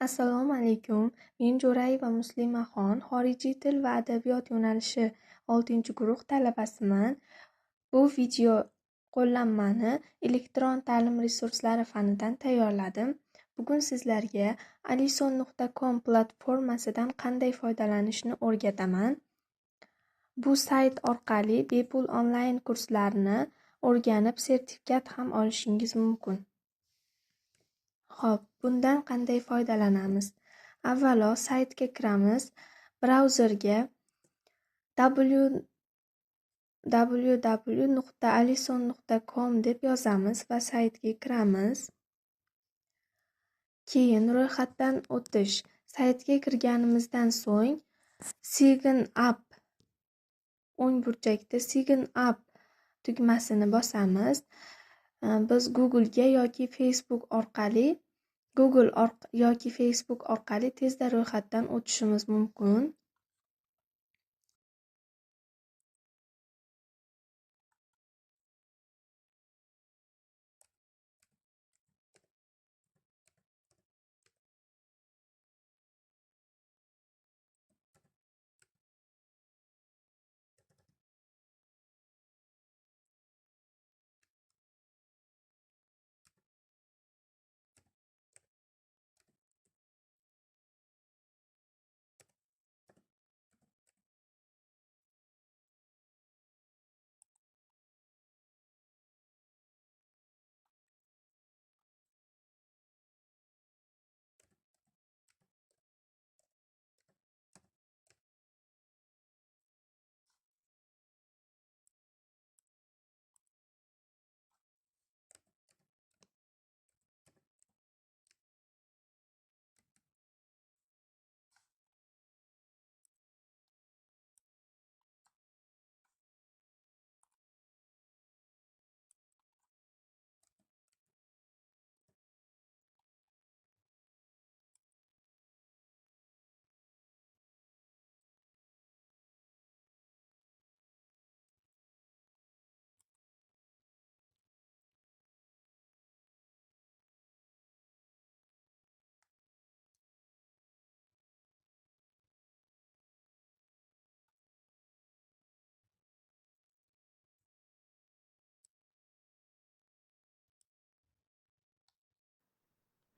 Assalomu alaykum. Men Jo'rayeva Muslimaxon, xorijiy til va adabiyot yo'nalishi 6-guruh talabasiman. Bu video qo'llanmani elektron ta'lim resurslari fanidan tayyorladim. Bugun sizlarga alison.com platformasidan qanday foydalanishni o'rgataman. Bu sayt orqali bepul onlayn kurslarni o'rganib, sertifikat ham olishingiz mumkin. Xo'p, bundan qanday foydalanamiz? Avvalo saytga kiramiz. Brauzerga www.alison.com deb yozamiz va saytga kiramiz. Keyin ro'yxatdan o'tish. Saytga kirganimizdan so'ng Sign up o'ng burchakda Sign up tugmasini bosamiz. Biz Google yoki Facebook orqali tezda ro'yxatdan o'tishimiz mumkin.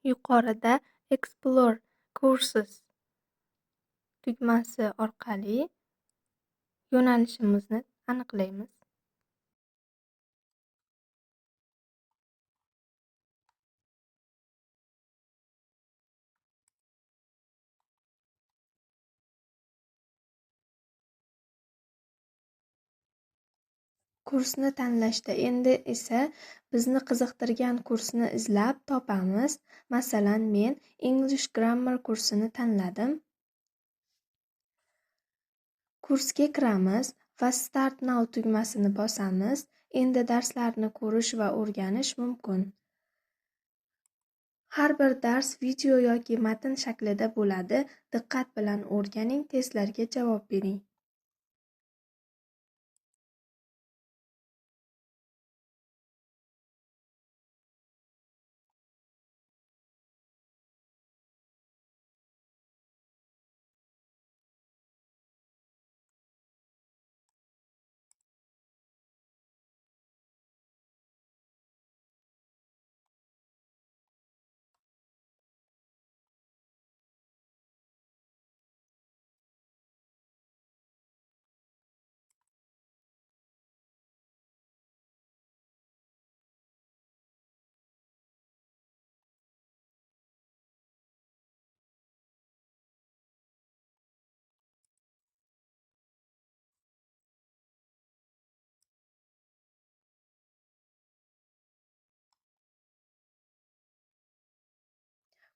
Yuqorida Explore Courses tugmasi orqali yo'nalishimizni aniqlaymiz. Kursni tanlashda endi esa bizni qiziqtirgan kursni izlab topamiz. Masalan, men English Grammar kursini tanladim. Kursga kiramiz va Start Now tugmasini bosamiz. Endi darslarni ko'rish va o'rganish mumkin. Har bir dars video yoki matn shaklida bo'ladi. Diqqat bilan o'rganing, testlarga javob bering.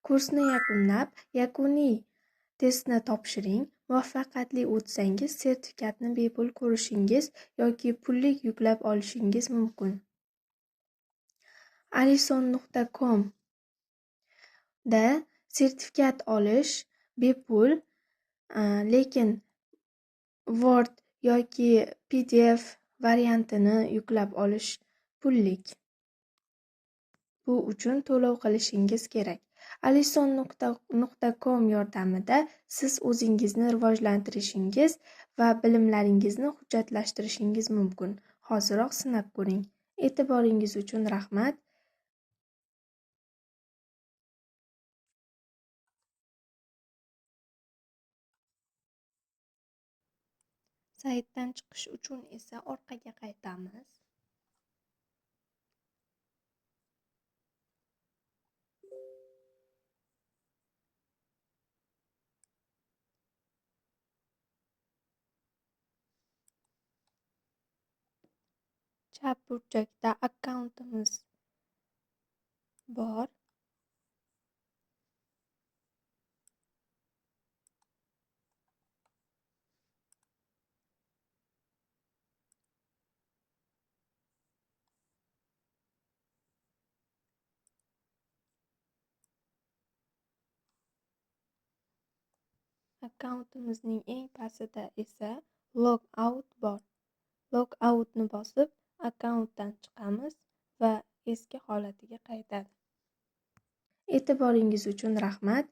Kursni yakunlab, yakuniy testni topshiring. Muvaffaqiyatli o'tsangiz, sertifikatni bepul ko'rishingiz yoki pullik yuklab olishingiz mumkin. alison.com da sertifikat olish bepul, lekin Word yoki PDF variantini yuklab olish pullik. Bu uchun to'lov qilishingiz kerak. alison.com yordamida siz o'zingizni rivojlantirishingiz va bilimlaringizni hujjatlashtirishingiz mumkin. Hoziroq sinab ko'ring. E'tiboringiz uchun rahmat. Saytdan chiqish uchun esa orqaga qaytamiz. Chap burchakda akkauntimiz bor. Akkauntimizning eng pastida esa log out bor. Log outni bosib, akkauntdan chiqamiz va eski holatiga qaytadi. E'tiboringiz uchun rahmat.